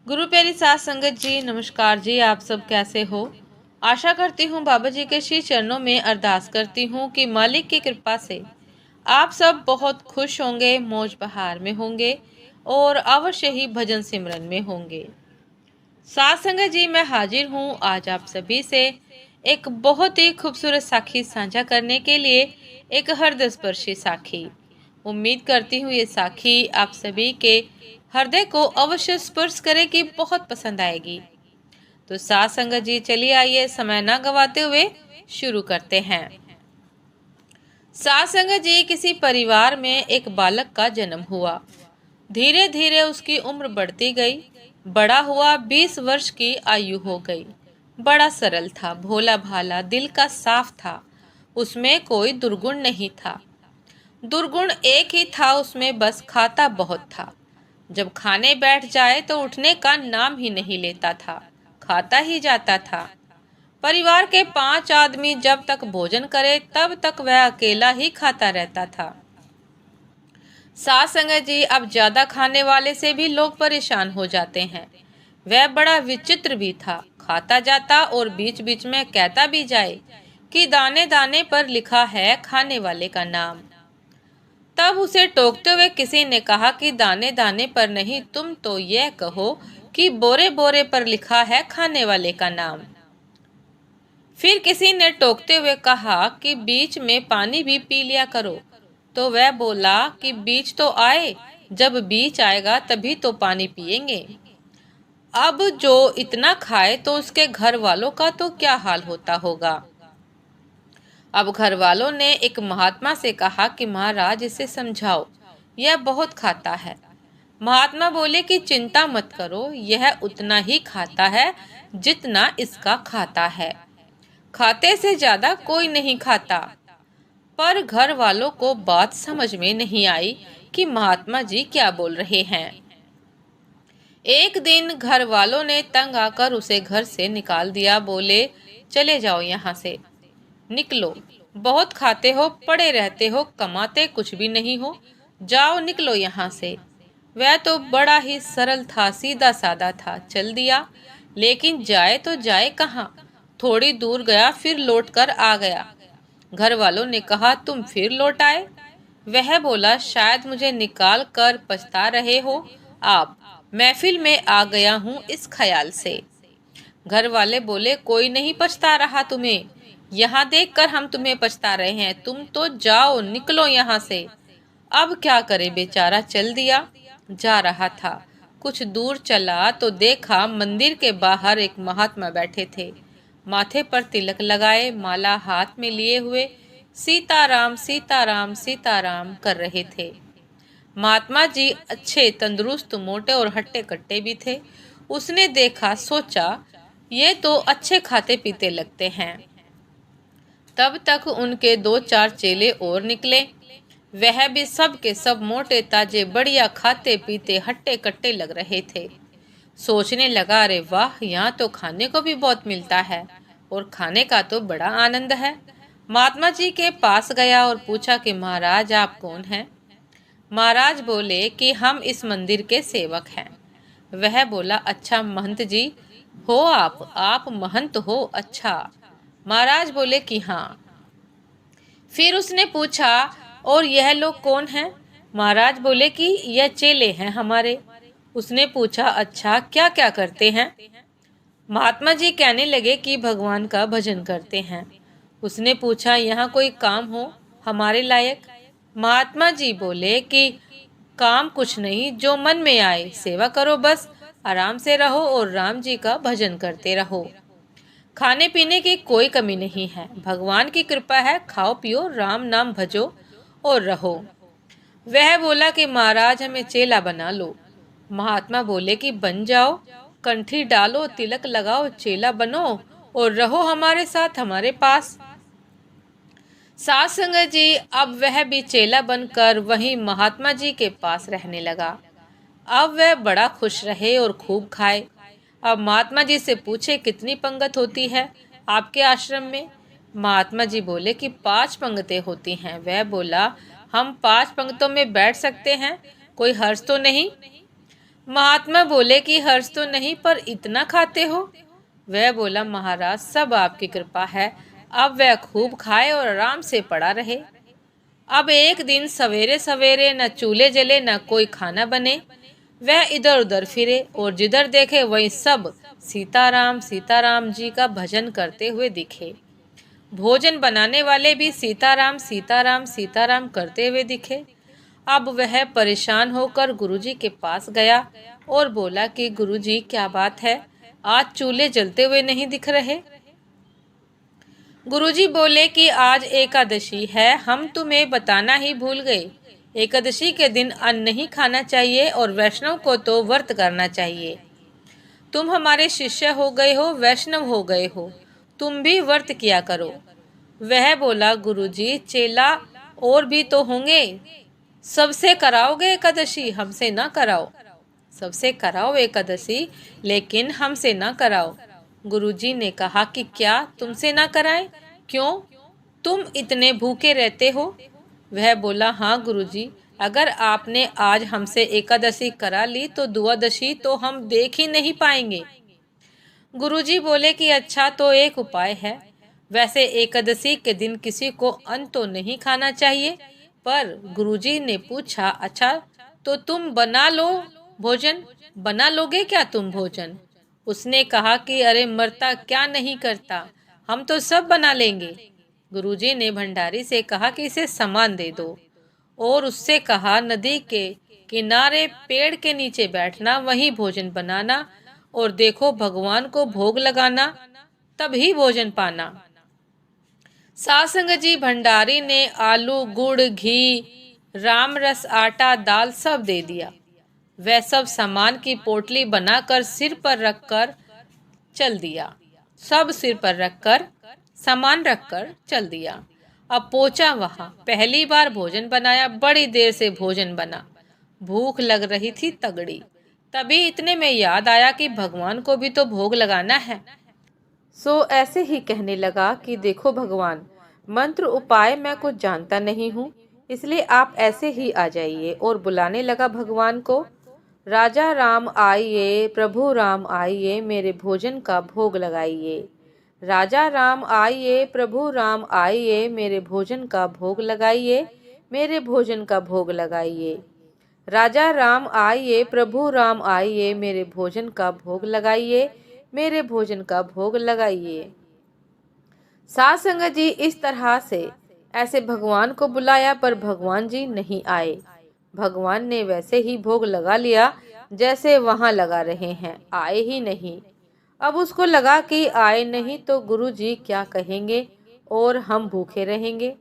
गुरु प्यारी साथ संगत जी, नमस्कार जी। आप सब कैसे हो? आशा करती हूँ बाबा जी के श्री चरणों में अरदास करती हूँ कि मालिक की कृपा से आप सब बहुत खुश होंगे, मौज बहार में होंगे और अवश्य ही भजन सिमरन में होंगे। साथ संगत जी, मैं हाजिर हूँ आज आप सभी से एक बहुत ही खूबसूरत साखी साझा करने के लिए, एक हृदय स्पर्शी साखी। उम्मीद करती हूँ ये साखी आप सभी के हृदय को अवश्य स्पर्श करेगी, बहुत पसंद आएगी। तो साथ संगत जी, चलिए आइए समय ना गवाते हुए शुरू करते हैं। साथ संगत जी, किसी परिवार में एक बालक का जन्म हुआ। धीरे धीरे उसकी उम्र बढ़ती गई। बड़ा हुआ, 20 वर्ष की आयु हो गई। बड़ा सरल था, भोला भाला, दिल का साफ था। उसमें कोई दुर्गुण नहीं था। दुर्गुण एक ही था उसमें, बस खाता बहुत था। जब खाने बैठ जाए तो उठने का नाम ही नहीं लेता था, खाता ही जाता था। परिवार के 5 आदमी जब तक भोजन करे तब तक वह अकेला ही खाता रहता था। साथ संगत जी, अब ज्यादा खाने वाले से भी लोग परेशान हो जाते हैं। वह बड़ा विचित्र भी था, खाता जाता और बीच बीच में कहता भी जाए कि दाने दाने पर लिखा है खाने वाले का नाम। तब उसे टोकते हुए किसी ने कहा कि दाने दाने पर नहीं, तुम तो यह कहो कि बोरे बोरे पर लिखा है खाने वाले का नाम। फिर किसी ने टोकते हुए कहा कि बीच में पानी भी पी लिया करो। तो वह बोला कि बीच तो आए, जब बीच आएगा तभी तो पानी पिएंगे। अब जो इतना खाए तो उसके घर वालों का तो क्या हाल होता होगा। अब घर वालों ने एक महात्मा से कहा कि महाराज, इसे समझाओ, यह बहुत खाता है। महात्मा बोले कि चिंता मत करो, यह उतना ही खाता है जितना इसका खाता है। खाते से ज्यादा कोई नहीं खाता। पर घर वालों को बात समझ में नहीं आई कि महात्मा जी क्या बोल रहे हैं। एक दिन घर वालों ने तंग आकर उसे घर से निकाल दिया। बोले, चले जाओ यहाँ से, निकलो, बहुत खाते हो, पड़े रहते हो, कमाते कुछ भी नहीं हो, जाओ निकलो यहाँ से। वह तो बड़ा ही सरल था, सीधा साधा था, चल दिया। लेकिन जाए तो जाए कहाँ। थोड़ी दूर गया, फिर लौट कर आ गया। घर वालों ने कहा, तुम फिर लौट आए? वह बोला, शायद मुझे निकाल कर पछता रहे हो आप, महफिल में आ गया हूँ इस ख्याल से। घर वाले बोले, कोई नहीं पछता रहा तुम्हें, यहाँ देखकर हम तुम्हें पछता रहे हैं, तुम तो जाओ, निकलो यहाँ से। अब क्या करे बेचारा, चल दिया। जा रहा था, कुछ दूर चला तो देखा मंदिर के बाहर एक महात्मा बैठे थे, माथे पर तिलक लगाए, माला हाथ में लिए हुए सीताराम सीताराम सीताराम कर रहे थे। महात्मा जी अच्छे, तंदुरुस्त, मोटे और हट्टे कट्टे भी थे। उसने देखा, सोचा ये तो अच्छे खाते पीते लगते हैं। तब तक उनके 2-4 चेले और निकले। वह भी सब के सब मोटे ताजे, बढ़िया खाते पीते, हट्टे कट्टे लग रहे थे। सोचने लगा, अरे वाह, यहाँ तो खाने को भी बहुत मिलता है और खाने का तो बड़ा आनंद है। महात्मा जी के पास गया और पूछा कि महाराज, आप कौन हैं? महाराज बोले कि हम इस मंदिर के सेवक हैं। वह बोला, अच्छा महंत जी हो आप महंत हो, अच्छा। महाराज बोले कि हाँ। फिर उसने पूछा, और यह लोग कौन हैं? महाराज बोले कि यह चेले हैं हमारे। उसने पूछा, अच्छा, क्या क्या करते हैं? महात्मा जी कहने लगे कि भगवान का भजन करते हैं। उसने पूछा, यहाँ कोई काम हो हमारे लायक? महात्मा जी बोले कि काम कुछ नहीं, जो मन में आए सेवा करो, बस आराम से रहो और राम जी का भजन करते रहो। खाने पीने की कोई कमी नहीं है, भगवान की कृपा है, खाओ पियो, राम नाम भजो और रहो। वह बोला कि महाराज, हमें चेला बना लो। महात्मा बोले कि बन जाओ, कंठी डालो, तिलक लगाओ, चेला बनो और रहो हमारे साथ, हमारे पास। साथ संगत जी, अब वह भी चेला बनकर वहीं महात्मा जी के पास रहने लगा। अब वह बड़ा खुश रहे और खूब खाए। अब महात्मा जी से पूछे, कितनी पंगत होती है आपके आश्रम में? महात्मा जी बोले कि 5 पंगतें होती हैं। वह बोला, हम 5 पंगतों में बैठ सकते हैं, कोई हर्ज तो नहीं? महात्मा बोले कि हर्ष तो नहीं, पर इतना खाते हो? वह बोला, महाराज सब आपकी कृपा है। अब वह खूब खाए और आराम से पड़ा रहे। अब एक दिन सवेरे सवेरे न चूल्हे जले न कोई खाना बने। वह इधर उधर फिरे और जिधर देखे वहीं सब सीताराम सीताराम जी का भजन करते हुए दिखे। भोजन बनाने वाले भी सीताराम सीताराम सीताराम करते हुए दिखे। अब वह परेशान होकर गुरुजी के पास गया और बोला कि गुरुजी क्या बात है, आज चूल्हे जलते हुए नहीं दिख रहे। गुरुजी बोले कि आज एकादशी है, हम तुम्हें बताना ही भूल गए। एकादशी के दिन अन्न नहीं खाना चाहिए और वैष्णव को तो व्रत करना चाहिए। तुम हमारे शिष्य हो गए हो, वैष्णव हो गए हो, तुम भी व्रत किया करो। वह बोला, गुरुजी चेला और भी तो होंगे, सबसे कराओगे एकादशी, हमसे ना कराओ। सबसे कराओ एकादशी, लेकिन हमसे ना कराओ। गुरुजी ने कहा कि क्या तुमसे ना कराएं? क्यों, तुम इतने भूखे रहते हो? वह बोला, हाँ गुरुजी, अगर आपने आज हमसे एकादशी करा ली तो द्वादशी तो हम देख ही नहीं पाएंगे। गुरुजी बोले कि अच्छा, तो एक उपाय है। वैसे एकादशी के दिन किसी को अन्न तो नहीं खाना चाहिए, पर गुरुजी ने पूछा, अच्छा तो तुम बना लो भोजन, बना लोगे क्या तुम भोजन? उसने कहा कि अरे मरता क्या नहीं करता, हम तो सब बना लेंगे। गुरुजी ने भंडारी से कहा कि इसे सामान दे दो और उससे कहा नदी के किनारे पेड़ के नीचे बैठना, वहीं भोजन बनाना और देखो भगवान को भोग लगाना, तभी भोजन पाना। सासंग जी भंडारी ने आलू गुड़ घी राम रस आटा दाल सब दे दिया। वह सब सामान की पोटली बनाकर सिर पर रखकर चल दिया। सब सिर पर रखकर सामान रखकर चल दिया। अब पहुंचा वहां, पहली बार भोजन बनाया, बड़ी देर से भोजन बना, भूख लग रही थी तगड़ी। तभी इतने में याद आया कि भगवान को भी तो भोग लगाना है। सो ऐसे ही कहने लगा कि देखो भगवान, मंत्र उपाय मैं कुछ जानता नहीं हूँ, इसलिए आप ऐसे ही आ जाइए। और बुलाने लगा भगवान को, राजा राम आइए, प्रभु राम आइए, मेरे भोजन का भोग लगाइए। राजा राम आइए, प्रभु राम आइए, मेरे भोजन का भोग लगाइए, मेरे भोजन का भोग लगाइए। राजा राम आइए, प्रभु राम आइए, मेरे भोजन का भोग लगाइए, मेरे भोजन का भोग लगाइए। सात संगत जी इस तरह से ऐसे भगवान को बुलाया, पर भगवान जी नहीं आए। भगवान ने वैसे ही भोग लगा लिया जैसे वहां लगा रहे हैं, आए ही नहीं। अब उसको लगा कि आए नहीं तो गुरु जी क्या कहेंगे और हम भूखे रहेंगे।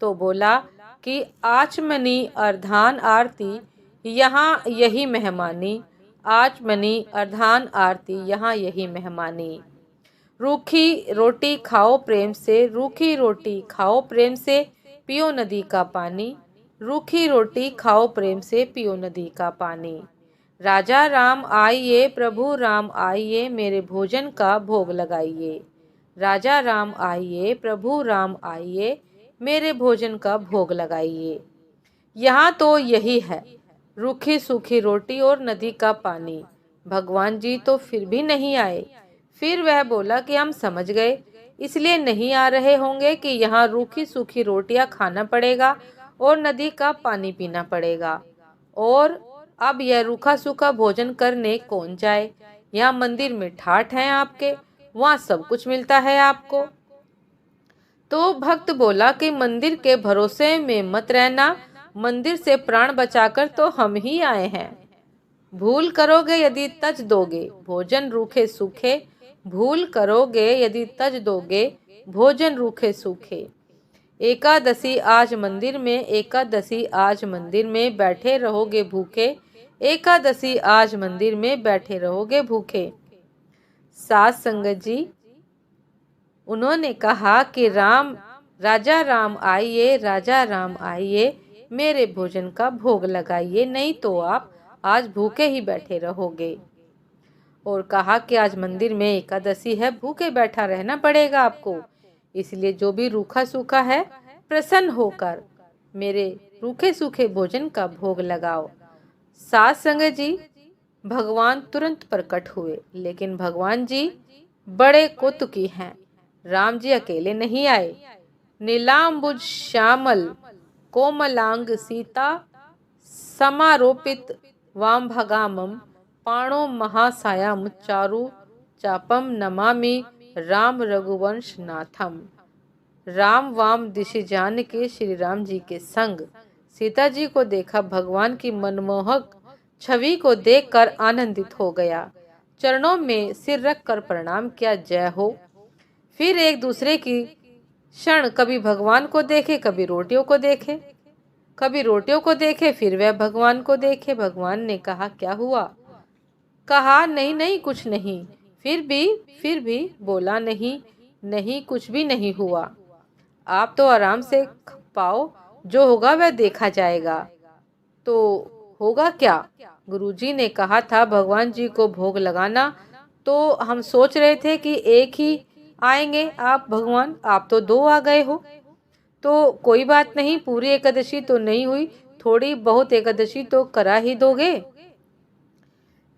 तो बोला कि आचमनी अर्धान आरती यहाँ यही मेहमानी, आचमनी अर्धान आरती यहाँ यही मेहमानी। रूखी रोटी खाओ प्रेम से, रूखी रोटी खाओ प्रेम से, पियो नदी का पानी। रूखी रोटी खाओ प्रेम से, पियो नदी का पानी। राजा राम आइए, प्रभु राम आइए, मेरे भोजन का भोग लगाइए। राजा राम आइए, प्रभु राम आइए, मेरे भोजन का भोग लगाइए। यहाँ तो यही है, रूखी सूखी रोटी और नदी का पानी। भगवान जी तो फिर भी नहीं आए। फिर वह बोला कि हम समझ गए, इसलिए नहीं आ रहे होंगे कि यहाँ रूखी सूखी रोटियां खाना पड़ेगा और नदी का पानी पीना पड़ेगा। और अब यह रूखा सूखा भोजन करने कौन जाए? यहाँ मंदिर में ठाठ है आपके, वहाँ सब कुछ मिलता है आपको। तो भक्त बोला कि मंदिर के भरोसे में मत रहना, मंदिर से प्राण बचाकर तो हम ही आए हैं। भूल करोगे यदि तज दोगे भोजन रूखे सूखे, भूल करोगे यदि तज दोगे भोजन रूखे सूखे। एकादशी आज मंदिर में, एकादशी आज मंदिर में बैठे रहोगे भूखे, एकादशी आज मंदिर में बैठे रहोगे भूखे। सात संगत जी उन्होंने कहा कि राजा राम आइए, राजा राम आइए, मेरे भोजन का भोग लगाइए, नहीं तो आप आज भूखे ही बैठे रहोगे। और कहा कि आज मंदिर में एकादशी है, भूखे बैठा रहना पड़ेगा आपको, इसलिए जो भी रूखा सूखा है प्रसन्न होकर मेरे रूखे सूखे भोजन का भोग लगाओ। सात संगत जी भगवान तुरंत प्रकट हुए, लेकिन भगवान जी बड़े कौतुकी हैं। राम जी अकेले नहीं आए। नीलांबुज श्यामल कोमलांग सीता समारोपित वामभागामम पाणो महासायाम चारु चापम नमामि राम रघुवंश नाथम। राम वाम दिशि जान के श्री राम जी के संग सीता जी को देखा। भगवान की मनमोहक छवि को देखकर आनंदित हो गया। चरणों में सिर रखकर प्रणाम किया, जय हो। फिर एक दूसरे की क्षण कभी भगवान को देखे, कभी रोटियों को देखे, कभी रोटियों को देखे, फिर वह भगवान को देखे। भगवान ने कहा, क्या हुआ? कहा, नहीं नहीं कुछ नहीं। फिर भी बोला, नहीं नहीं कुछ भी नहीं हुआ। आप तो आराम से पाओ, जो होगा वह देखा जाएगा। तो होगा क्या? गुरुजी ने कहा था भगवान जी को भोग लगाना, तो हम सोच रहे थे कि एक ही आएंगे आप भगवान, आप तो दो आ गए हो। तो कोई बात नहीं, पूरी एकादशी तो नहीं हुई, थोड़ी बहुत एकादशी तो करा ही दोगे।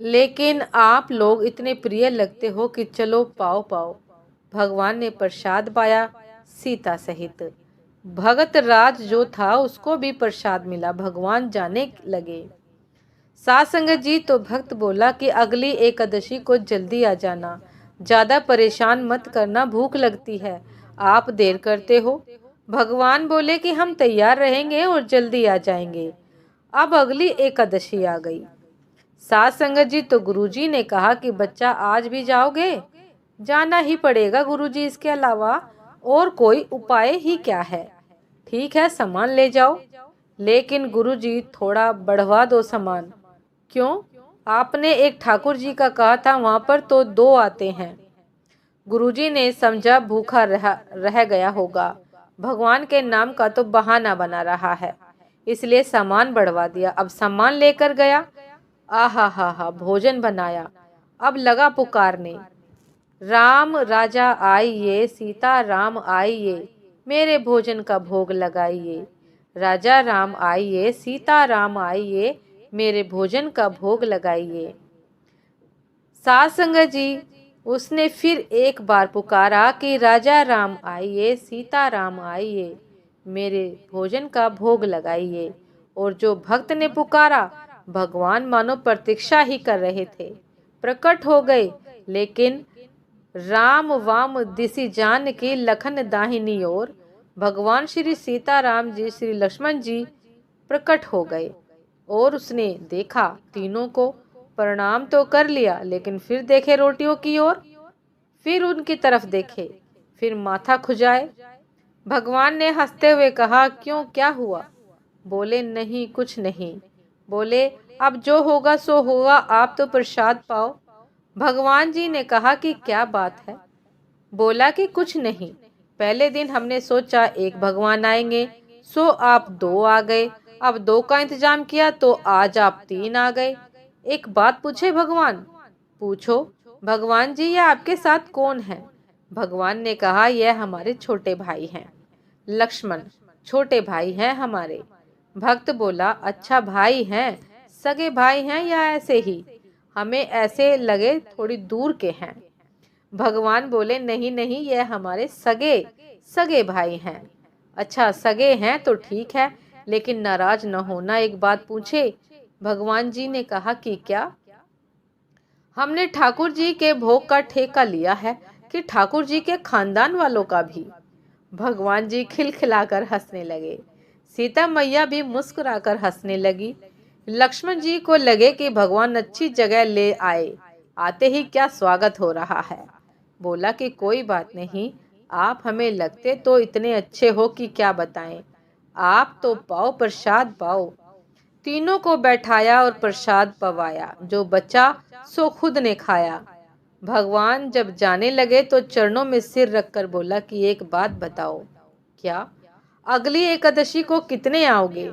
लेकिन आप लोग इतने प्रिय लगते हो कि चलो पाओ पाओ। भगवान ने प्रसाद पाया, सीता सहित। भगत राज जो था उसको भी प्रसाद मिला। भगवान जाने लगे। साथ संगत जी, तो भक्त बोला कि अगली एकादशी को जल्दी आ जाना, ज्यादा परेशान मत करना, भूख लगती है, आप देर करते हो। भगवान बोले कि हम तैयार रहेंगे और जल्दी आ जाएंगे। अब अगली एकादशी आ गई। साथ संगत जी, तो गुरुजी ने कहा कि बच्चा आज भी जाओगे? जाना ही पड़ेगा गुरुजी, इसके अलावा और कोई उपाय ही क्या है। ठीक है, सामान ले जाओ। लेकिन गुरुजी थोड़ा बढ़वा दो सामान। क्यों? आपने एक ठाकुर जी का कहा था, वहां पर तो दो आते हैं। गुरुजी ने समझा भूखा रह गया होगा, भगवान के नाम का तो बहाना बना रहा है, इसलिए सामान बढ़वा दिया। अब सामान लेकर गया। आहा हा हा, भोजन बनाया। अब लगा पुकारने, राम राजा आइए, सीता राम आइए, मेरे भोजन का भोग लगाइए। राजा राम आइए, सीता राम आइए, मेरे भोजन का भोग लगाइए। साथ संगत जी, उसने फिर एक बार पुकारा कि राजा राम आइए, सीता राम आइए, मेरे भोजन का भोग लगाइए। और जो भक्त ने पुकारा, भगवान मानो प्रतीक्षा ही कर रहे थे, प्रकट हो गए। लेकिन राम वाम दिशि जान के लखन दाहिनी ओर भगवान श्री सीता राम जी, श्री लक्ष्मण जी प्रकट हो गए। और उसने देखा, तीनों को प्रणाम तो कर लिया, लेकिन फिर देखे रोटियों की ओर, फिर उनकी तरफ देखे, फिर माथा खुजाए। भगवान ने हंसते हुए कहा, क्यों, क्या हुआ? बोले, नहीं कुछ नहीं। बोले, अब जो होगा सो होगा, आप तो प्रसाद पाओ। भगवान जी ने कहा कि क्या बात है? बोला कि कुछ नहीं, पहले दिन हमने सोचा एक भगवान आएंगे, सो आप दो आ गए। अब दो का इंतजाम किया तो आज आप तीन आ गए। एक बात पूछे भगवान? पूछो। भगवान जी, ये आपके साथ कौन है? भगवान ने कहा, यह हमारे छोटे भाई हैं, लक्ष्मण छोटे भाई हैं हमारे। भक्त बोला, अच्छा भाई हैं, सगे भाई हैं या ऐसे ही? हमें ऐसे लगे थोड़ी दूर के हैं। भगवान बोले, नहीं नहीं, यह हमारे सगे सगे भाई हैं। अच्छा सगे हैं तो ठीक है, लेकिन नाराज न होना, एक बात पूछे? भगवान जी ने कहा कि क्या? हमने ठाकुर जी के भोग का ठेका लिया है कि ठाकुर जी के खानदान वालों का भी? भगवान जी खिलखिलाकर हंसने लगे। सीता मैया भी मुस्कुराकर हंसने लगी। लक्ष्मण जी को लगे कि भगवान अच्छी जगह ले आए, आते ही क्या स्वागत हो रहा है। बोला कि कोई बात नहीं, आप हमें लगते तो इतने अच्छे हो कि क्या बताएं। आप तो पाओ, प्रसाद पाओ। तीनों को बैठाया और प्रसाद पवाया, जो बचा सो खुद ने खाया। भगवान जब जाने लगे तो चरणों में सिर रखकर बोला कि एक बात बताओ। क्या? अगली एकादशी को कितने आओगे?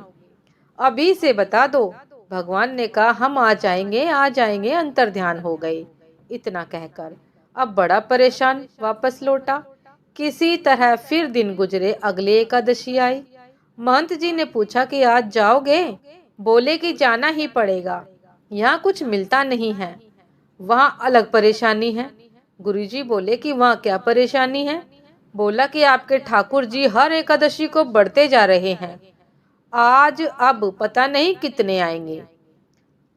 अभी से बता दो। भगवान ने कहा, हम आ जाएंगे, अंतर ध्यान हो गए। इतना कहकर अब बड़ा परेशान वापस लौटा। किसी तरह फिर दिन गुजरे, अगली एकादशी आई। महंत जी ने पूछा कि आज जाओगे? बोले कि जाना ही पड़ेगा। यहाँ कुछ मिलता नहीं है, वहाँ अलग परेशानी है। गुरुजी बोले कि वहाँ क्या परेशानी है? बोला कि आपके ठाकुर जी हर एकादशी को बढ़ते जा रहे हैं, आज अब पता नहीं कितने आएंगे।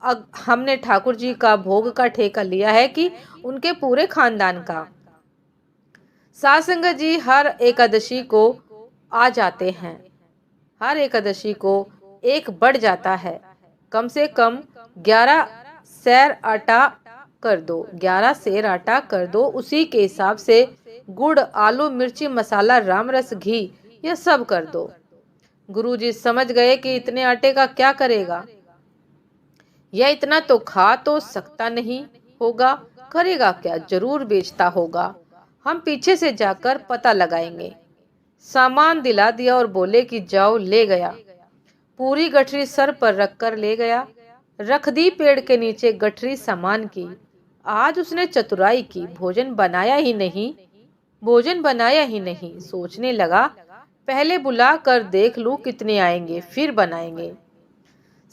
अब हमने ठाकुर जी का भोग का ठेका लिया है कि उनके पूरे खानदान का। साध संगत जी हर एकादशी को आ जाते हैं, हर एकादशी को एक बढ़ जाता है। कम से कम 11 सैर आटा कर दो, 11 सेर आटा कर दो, उसी के हिसाब से गुड़, आलू, मिर्ची, मसाला, रामरस, घी ये सब कर दो। गुरुजी समझ गए कि इतने आटे का क्या करेगा, यह इतना तो खा तो सकता नहीं होगा, करेगा क्या, जरूर बेचता होगा। हम पीछे से जाकर पता लगाएंगे। सामान दिला दिया और बोले कि जाओ। ले गया, पूरी गठरी सर पर रखकर ले गया, रख दी पेड़ के नीचे गठरी सामान की। आज उसने चतुराई की, भोजन बनाया ही नहीं, भोजन बनाया ही नहीं। सोचने लगा पहले बुला कर देख लूं कितने आएंगे, फिर बनाएंगे।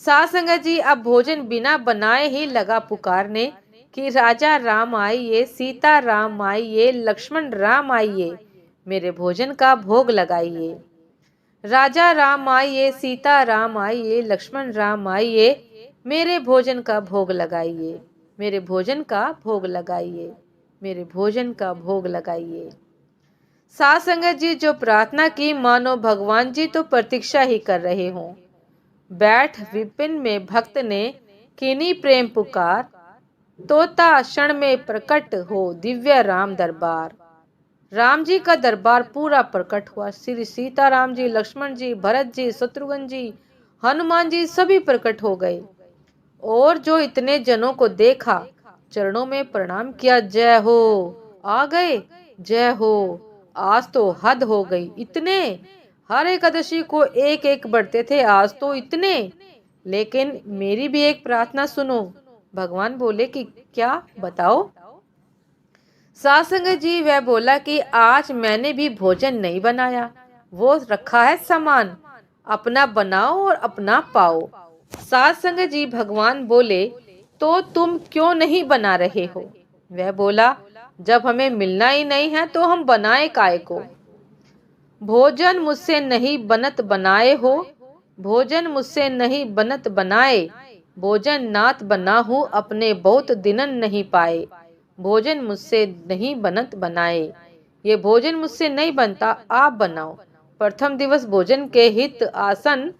साध संगत जी अब भोजन बिना बनाए ही लगा पुकारने कि राजा राम आइए, सीता राम आइए, लक्ष्मण राम आइए, मेरे भोजन का भोग लगाइए। राजा राम आइए, सीता राम आइए, लक्ष्मण राम आइए, मेरे भोजन का भोग लगाइए, मेरे भोजन का भोग लगाइए, मेरे भोजन का भोग लगाइए। साध संगत जी जो प्रार्थना की मानो भगवान जी तो प्रतीक्षा ही कर रहे हों। बैठ विपिन में भक्त ने कीनी प्रेम पुकार, तोता क्षण में प्रकट हो दिव्य राम दरबार। राम जी का दरबार पूरा प्रकट हुआ। श्री सीताराम जी, लक्ष्मण जी, भरत जी, शत्रुघ्न जी, हनुमान जी सभी प्रकट हो गए और जो इतने जनों को देखा चरणों में प्रणाम किया। जय हो, आ गए, जय हो, आज तो हद हो गई, इतने हर एकादशी को एक एक बढ़ते थे, आज तो इतने। लेकिन मेरी भी एक प्रार्थना सुनो। भगवान बोले कि क्या, बताओ। साध संगत जी वह बोला कि आज मैंने भी भोजन नहीं बनाया, वो रखा है सामान, अपना बनाओ और अपना पाओ। साध संगत जी भगवान बोले तो तुम क्यों नहीं बना रहे हो? वह बोला जब हमें मिलना ही नहीं है तो हम बनाए काय को। भोजन मुझसे नहीं बनत बनाए हो, भोजन मुझसे नहीं बनत बनाए, भोजन नात बना हूँ अपने बहुत दिनन नहीं पाए, भोजन मुझसे नहीं बनत बनाए। ये भोजन मुझसे नहीं बनता, आप बनाओ। प्रथम दिवस भोजन के हित आसन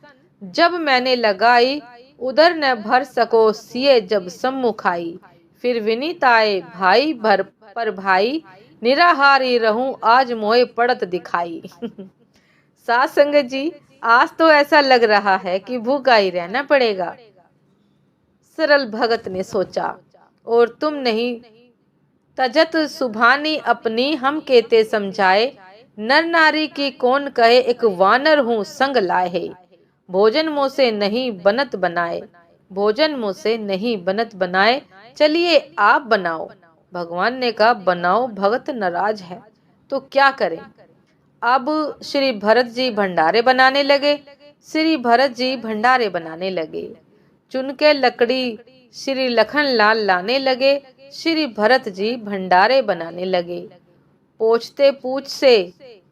जब मैंने लगाई, उधर न भर सको सिए जब सम्मुख आई। फिर विनीत आए भाई भर पर भाई, निराहारी रहूं आज मोए पड़त दिखाई। साध संगत जी आज तो ऐसा लग रहा है कि भूखा ही रहना पड़ेगा। सरल भगत ने सोचा, और तुम नहीं तजत सुभानी अपनी हम केते समझाए, नर नारी की कौन कहे एक वानर हूँ संग लाए। भोजन मुँह से नहीं बनत बनाए, भोजन मुँह से नहीं बनत बनाए, चलिए आप बनाओ। भगवान ने कहा बनाओ, भगत नाराज है तो क्या करें। अब श्री भरत जी भंडारे बनाने लगे, श्री भरत जी भंडारे बनाने लगे। चुन के लकड़ी श्री लखन लाल लाने लगे, श्री भरत जी भंडारे बनाने लगे। पोंछते पूछ से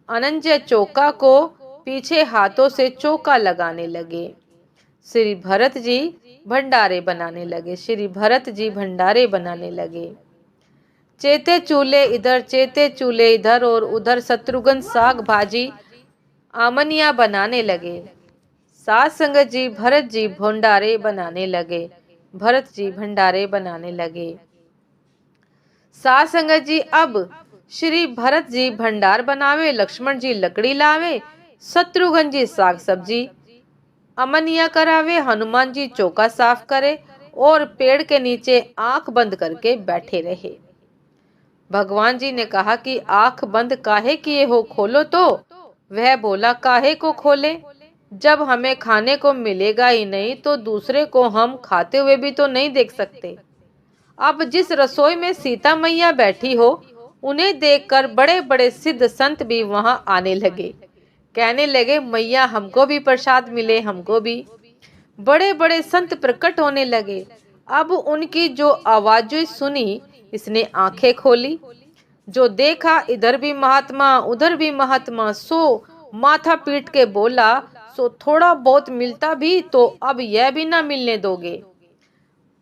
अनंजय चौका को पीछे हाथों से चौका लगाने लगे। श्री भरत जी भंडारे बनाने लगे, श्री भरत जी भंडारे बनाने लगे। चेते चूल्हे इधर, चेते चूल्हे इधर, और उधर शत्रुघ्न साग भाजी आमनिया बनाने लगे। साध संगत जी भरत जी भंडारे बनाने लगे, भरत जी भंडारे बनाने लगे। साध संगत जी अब श्री भरत जी भंडार बनावे, लक्ष्मण जी लकड़ी लावे, शत्रुघ्न जी साग सब्जी अमनिया करावे, हनुमान जी चौका साफ करे और पेड़ के नीचे आंख बंद करके बैठे रहे। भगवान जी ने कहा कि आंख बंद काहे किए हो, खोलो तो। वह बोला काहे को खोले, जब हमें खाने को मिलेगा ही नहीं तो दूसरे को हम खाते हुए भी तो नहीं देख सकते। अब जिस रसोई में सीता मैया बैठी हो, उन्हें देखकर बड़े बड़े सिद्ध संत भी वहां आने लगे। कहने लगे मैया हमको भी प्रसाद मिले, हमको भी। बड़े बड़े संत प्रकट होने लगे। अब उनकी जो आवाज़ें सुनी, इसने आंखें खोली। जो देखा इधर भी महात्मा उधर भी महात्मा, सो माथा पीट के बोला, सो थोड़ा बहुत मिलता भी तो अब यह भी ना मिलने दोगे।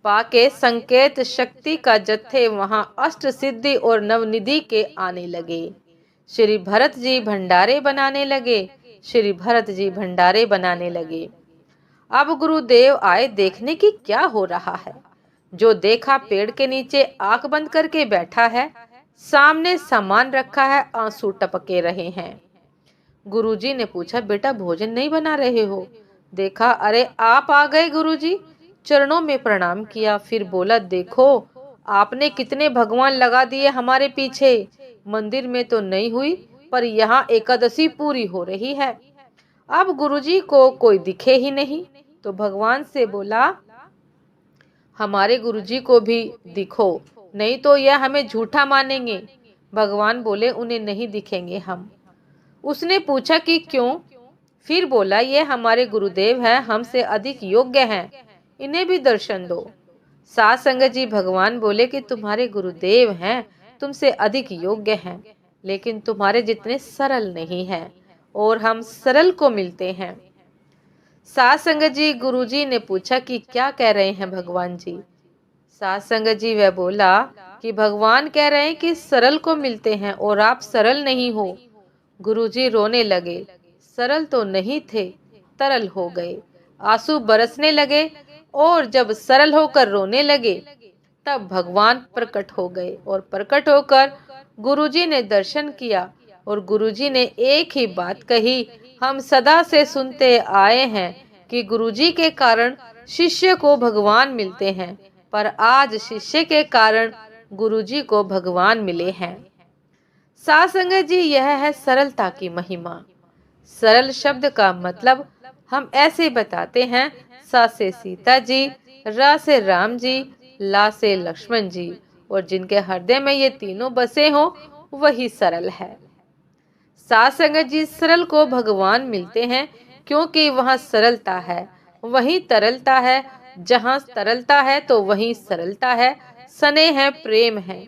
पाके संकेत शक्ति का जत्थे वहां अष्ट सिद्धि और नवनिधि के आने लगे। श्री भरत जी भंडारे बनाने लगे। श्री भरत जी भंडारे बनाने लगे। अब गुरुदेव आए देखने की क्या हो रहा है। जो देखा पेड़ के नीचे आंख बंद करके बैठा है, सामने सामान रखा है, आंसू टपके रहे हैं। गुरुजी ने पूछा, बेटा भोजन नहीं बना रहे हो? देखा, अरे आप आ गए गुरुजी। चरणों में प्रणाम किया, फिर बोला, देखो आपने कितने भगवान लगा दिए हमारे पीछे। मंदिर में तो नहीं हुई, पर यहाँ एकादशी पूरी हो रही है। अब गुरुजी को कोई दिखे ही नहीं, तो भगवान से बोला, हमारे गुरुजी को भी दिखो, नहीं तो यह हमें झूठा मानेंगे। भगवान बोले, उन्हें नहीं दिखेंगे हम। उसने पूछा कि क्यों? फिर बोला, ये हमारे गुरुदेव हैं, हमसे अधिक योग्य हैं, इन्हें भी दर्शन दो। साध संगत जी, भगवान बोले कि तुम्हारे गुरुदेव हैं, तुमसे अधिक योग्य हैं, लेकिन तुम्हारे जितने सरल नहीं हैं, और हम सरल को मिलते हैं। साध संगत जी, गुरुजी ने पूछा कि क्या कह रहे हैं भगवान जी? साध संगत जी वह बोला कि भगवान कह रहे हैं कि सरल को मिलते हैं और आप सरल नहीं हो। गुरुजी रोने लगे। सरल तो नहीं थे, तरल हो गए। आंसू बरसने लगे, और जब सरल होकर रोने लगे, तब भगवान प्रकट हो गए, और प्रकट होकर गुरुजी ने दर्शन किया, और गुरुजी ने एक ही बात कही, हम सदा से सुनते आए हैं कि गुरुजी के कारण शिष्य को भगवान मिलते हैं, पर आज शिष्य के कारण गुरुजी को भगवान मिले हैं। साध संगत जी, यह है सरलता की महिमा। सरल शब्द का मतलब हम ऐसे बताते हैं, सा से सीता जी, रा से राम जी, ला से लक्ष्मण जी, और जिनके हृदय में ये तीनों बसे हों, वही सरल है। साध संगत जी, सरल को भगवान मिलते हैं क्योंकि वहाँ सरलता है, वहीं तरलता है। जहाँ तरलता है तो वहीं सरलता है, स्नेह है, प्रेम है।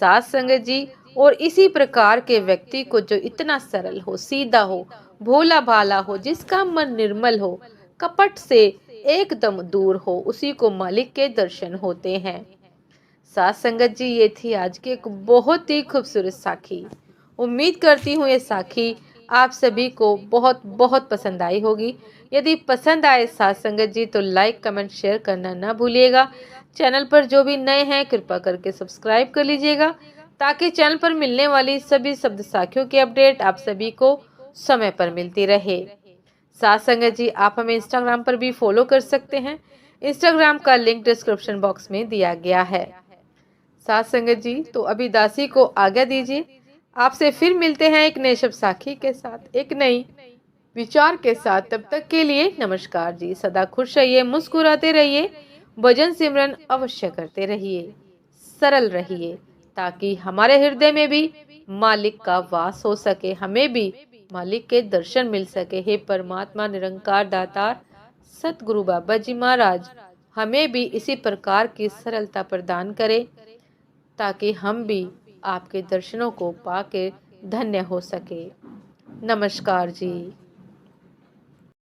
साध संगत जी, और इसी प्रकार के व्यक्ति को जो इतना सरल हो, सीधा हो, भोला भाला हो, जिसका मन निर्मल हो, कपट से एकदम दूर हो, उसी को मालिक के दर्शन होते हैं। साध संगत जी, ये थी आज की एक बहुत ही खूबसूरत साखी। उम्मीद करती हूँ ये साखी आप सभी को बहुत बहुत पसंद आई होगी। यदि पसंद आए साध संगत जी, तो लाइक कमेंट शेयर करना ना भूलिएगा। चैनल पर जो भी नए हैं, कृपा करके सब्सक्राइब कर लीजिएगा, ताकि चैनल पर मिलने वाली सभी शब्द साखियों की अपडेट आप सभी को समय पर मिलती रहे। साध संगत जी, आप हमें इंस्टाग्राम पर भी फॉलो कर सकते हैं। इंस्टाग्राम का लिंक डिस्क्रिप्शन बॉक्स में दिया गया है। साध संगत जी, तो अभी दासी को आज्ञा दीजिए। आपसे फिर मिलते हैं एक नए शब्द साखी के साथ, एक नई विचार के साथ। तब तक के लिए नमस्कार जी। सदा खुश रहिए, मुस्कुराते रहिए, भजन सिमरन अवश्य करते रहिए, सरल रहिए, ताकि हमारे हृदय में भी मालिक का वास हो सके, हमें भी मालिक के दर्शन मिल सके। हे परमात्मा निरंकार दातार सतगुरु बाबा जी महाराज, हमें भी इसी प्रकार की सरलता प्रदान करे, ताकि हम भी आपके दर्शनों को पाके धन्य हो सके। नमस्कार जी।